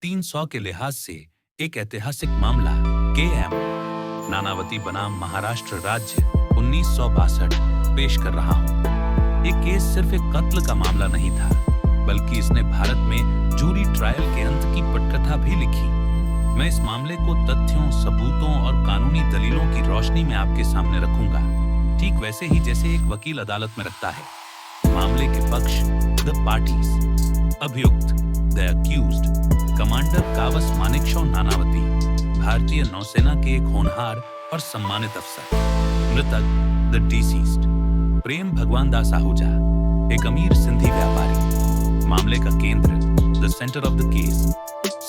300 के लिहाज से एक ऐतिहासिक मामला KM नानावती बनाम महाराष्ट्र राज्य 1962 पेश कर रहा हूं। ये केस सिर्फ एक कत्ल का मामला नहीं था, बल्कि इसने भारत में जूरी ट्रायल के अंत की पटकथा भी लिखी। मैं इस मामले को तथ्यों, सबूतों और कानूनी दलीलों की रोशनी में आपके सामने रखूंगा, ठीक वैसे ही जैसे एक वकील अदालत में रखता है। मामले के पक्ष, द पार्टीज। अभियुक्त, the accused, commander Kavas Manekshaw Nanavati, भारतीय नौसेना के एक होनहार और सम्मानित अफसर। मृतक, द डिसीज्ड, प्रेम भगवान दास आहूजा, एक अमीर सिंधी व्यापारी। मामले का केंद्र, the centre of the case,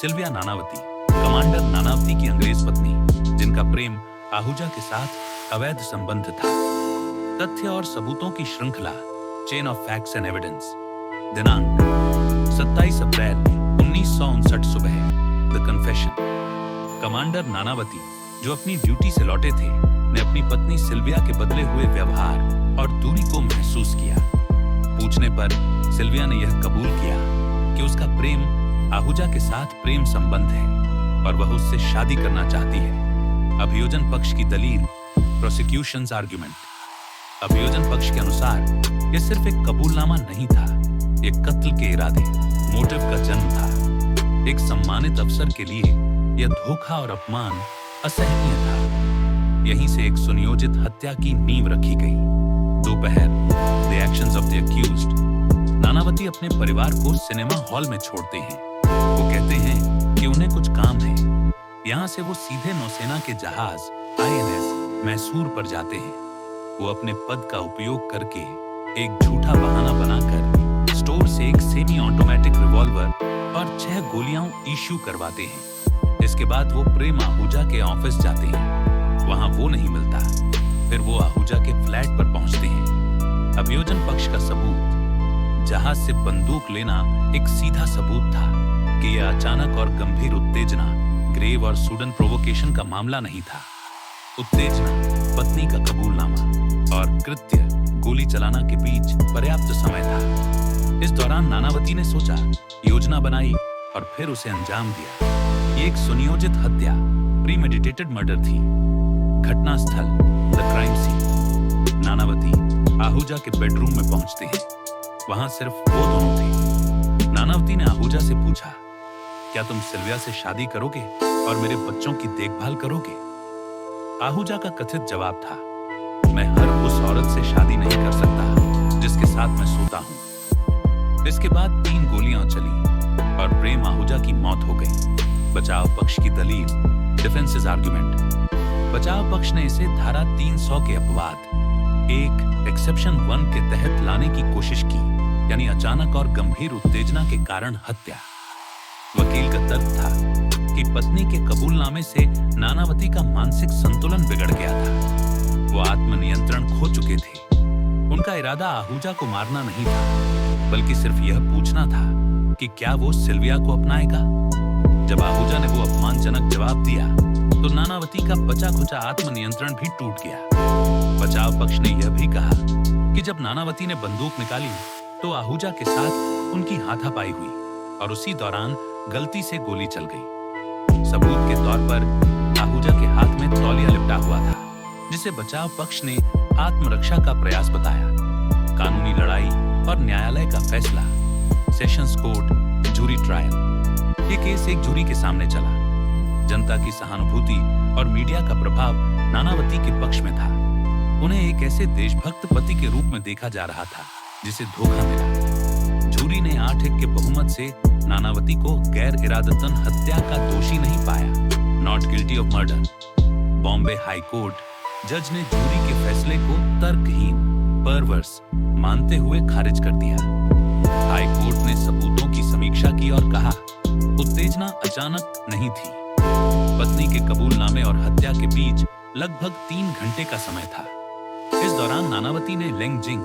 Sylvia Nanavati, commander Nanavati की अंग्रेज पत्नी, जिनका प्रेम आहूजा के साथ अवैध संबंध था। तथ्य और सबूतों की श्रृंखला, chain of facts and evidence. दिनांक 27 अप्रैल 1959 सुबह, द कन्फेशन। कमांडर नानावती, जो अपनी ड्यूटी से लौटे थे, ने अपनी पत्नी सिल्विया के बदले हुए व्यवहार और दूरी को महसूस किया। पूछने पर सिल्विया ने यह कबूल किया कि उसका प्रेम आहूजा के साथ प्रेम संबंध है और वह उससे शादी करना चाहती है। अभियोजन पक्ष की दलील, प्रोसिक्यूशंस आर्ग्यूमेंट। अभियोजन पक्ष के अनुसार यह सिर्फ एक कबूलनामा नहीं था, एक कत्ल के इरादे, मोटिव का जन्म था। एक सम्मानित अफसर के लिए यह धोखा और अपमान असहनीय था। यहीं से एक सुनियोजित हत्या की नींव रखी गई। दोपहर, the actions of the accused. Nanavati अपने परिवार को सिनेमा हॉल में छोड़ते हैं। वो कहते हैं कि उन्हें कुछ काम है। यहाँ से वो सीधे नौसेना के जहाज INS मैसूर पर जाते हैं। वो अपने पद का उपयोग करके एक झूठा बहाना बनाकर स्टोर से एक सेमी ऑटोमेटिक रिवॉल्वर और 6 गोलियां इश्यू करवाते हैं। इसके बाद वो प्रेम आहूजा के ऑफिस जाते हैं। वहां वो नहीं मिलता। फिर वो आहूजा के फ्लैट पर पहुंचते हैं। अभियोजन पक्ष का सबूत, जहाज से बंदूक लेना एक सीधा सबूत था कि यह अचानक और गंभीर उत्तेजना, ग्रेव और सूडन प्रोवोकेशन का मामला नहीं था। उत्तेजना, पत्नी का कबूलनामा और कृत्य, गोली चलाना के बीच पर्याप्त समय था। इस दौरान नानावती ने सोचा, योजना बनाई और फिर उसे अंजाम दिया। ये एक सुनियोजित हत्या, प्रीमेडिटेटेड मर्डर थी। घटना स्थल, the crime scene. Nanavati Ahuja के बेडरूम में पहुंचते हैं। वहां सिर्फ वो दोनों थे। नानावती ने आहूजा से पूछा, क्या तुम सिल्विया से शादी करोगे और मेरे बच्चों की देखभाल करोगे? आहूजा का कथित जवाब था, मैं हर उस औरत से शादी नहीं कर सकता जिसके साथ मैं सोता हूं। इसके बाद 3 गोलियां चली और प्रेम आहूजा की मौत हो गई। बचाव पक्ष की दलील, डिफेंसेस आर्ग्यूमेंट। बचाव पक्ष ने इसे धारा 300 के अपवाद, एक एक्सेप्शन 1 के तहत लाने की कोशिश की, यानी अचानक और गंभीर उत्तेजना के कारण हत्या। वकील का तर्क था कि पत्नी के कबूलनामे से नानावती का मानसिक संतुलन बिगड़ गया था। वो आत्मनियंत्रण खो चुके थे। उनका इरादा आहूजा को मारना नहीं था, बल्कि सिर्फ यह पूछना था कि क्या वो सिल्विया को अपनाएगा। जब आहूजा ने वो अपमानजनक जवाब दिया, तो नानावती का बचा खुचा आत्मनियंत्रण भी टूट गया। बचाव पक्ष ने यह भी कहा कि जब नानावती ने बंदूक निकाली, तो आहूजा के साथ उनकी हाथापाई हुई और उसी दौरान गलती से गोली चल गई। सबूत के तौर पर आहूजा के हाथ में तौलिया लिपटा हुआ था, जिसे बचाव पक्ष ने आत्मरक्षा का प्रयास बताया। कानूनी लड़ाई और न्यायालय का फैसला, सेशंस कोर्ट, जूरी ट्रायल। ये केस एक जूरी के सामने चला। जनता की सहानुभूति और मीडिया का प्रभाव नानावती के पक्ष में था। उन्हें एक ऐसे देशभक्त पति के रूप में देखा जा रहा था जिसे धोखा मिला। जूरी ने 8-1 के बहुमत से नानावती को गैर इरादतन हत्या का दोषी नहीं पाया, not guilty of murder. Bombay high court जज ने जूरी के फैसले को तर्कहीन, परवर्स मानते हुए खारिज कर दिया। हाई कोर्ट ने सबूतों की समीक्षा की और कहा, उत्तेजना अचानक नहीं थी। पत्नी के कबूलनामे और हत्या के बीच लगभग 3 घंटे का समय था। इस दौरान नानावती ने लेंगजिंग,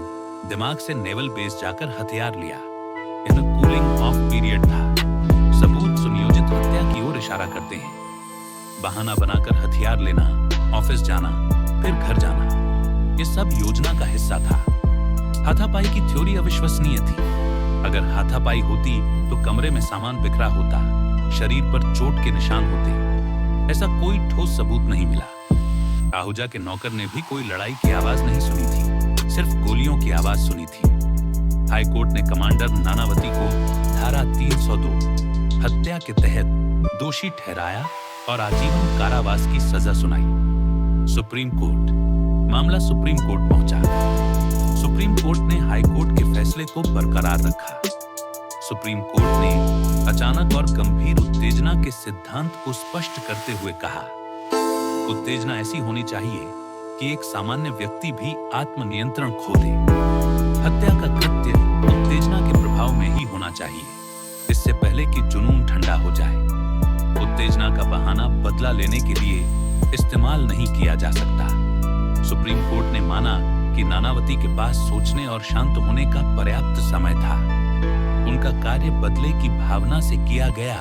दिमाग से नेवल बेस जाकर हथियार लिया। यह कूलिंग ऑफ पीरियड था। सबूत सुनियोजित हत्या की ओर इशारा करते हैं। बहाना बनाकर हथियार लेना, ऑफिस जाना, फिर घर जाना, ये सब योजना का हिस्सा था। हाथापाई की थ्योरी अविश्वसनीय थी। अगर हाथापाई होती तो कमरे में सामान बिखरा होता, शरीर पर चोट के निशान होते। ऐसा कोई ठोस सबूत नहीं मिला। आहूजा के नौकर ने भी कोई लड़ाई की आवाज नहीं सुनी थी, सिर्फ गोलियों की आवाज सुनी थी। हाईकोर्ट ने कमांडर नानावती को धारा 302 हत्या के तहत दोषी ठहराया और आजीवन कारावास की सजा सुनाई। Supreme court. मामला सुप्रीम कोर्ट पहुंचा। सुप्रीम कोर्ट ने हाई कोर्ट के फैसले को बरकरार रखा। सुप्रीम कोर्ट ने अचानक और गंभीर उत्तेजना के सिद्धांत को स्पष्ट करते हुए कहा, उत्तेजना ऐसी होनी चाहिए कि एक सामान्य व्यक्ति भी आत्मनियंत्रण खो दे। हत्या का कृत्य उत्तेजना के प्रभाव में ही होना चाहिए, इससे पहले कि जुनून ठंडा हो जाए। उत्तेजना का बहाना बदला लेने के लिए इस्तेमाल नहीं किया जा सकता। सुप्रीम कोर्ट ने माना कि नानावती के पास सोचने और शांत होने का पर्याप्त समय था। उनका कार्य बदले की भावना से किया गया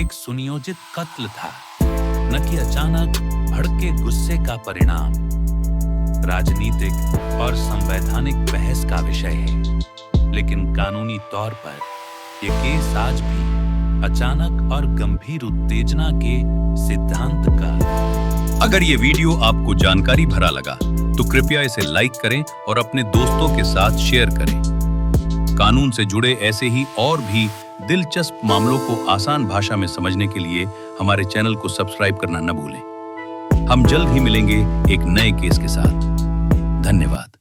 एक सुनियोजित कत्ल था, न कि अचानक भड़के गुस्से का परिणाम। राजनीतिक और संवैधानिक बहस का विषय है, लेकिन कानूनी तौर पर यह केस आज भी अचानक और गंभीर उत्तेजना के सिद्धांत का। अगर ये वीडियो आपको जानकारी भरा लगा तो कृपया इसे लाइक करें और अपने दोस्तों के साथ शेयर करें। कानून से जुड़े ऐसे ही और भी दिलचस्प मामलों को आसान भाषा में समझने के लिए हमारे चैनल को सब्सक्राइब करना न भूलें। हम जल्द ही मिलेंगे एक नए केस के साथ। धन्यवाद।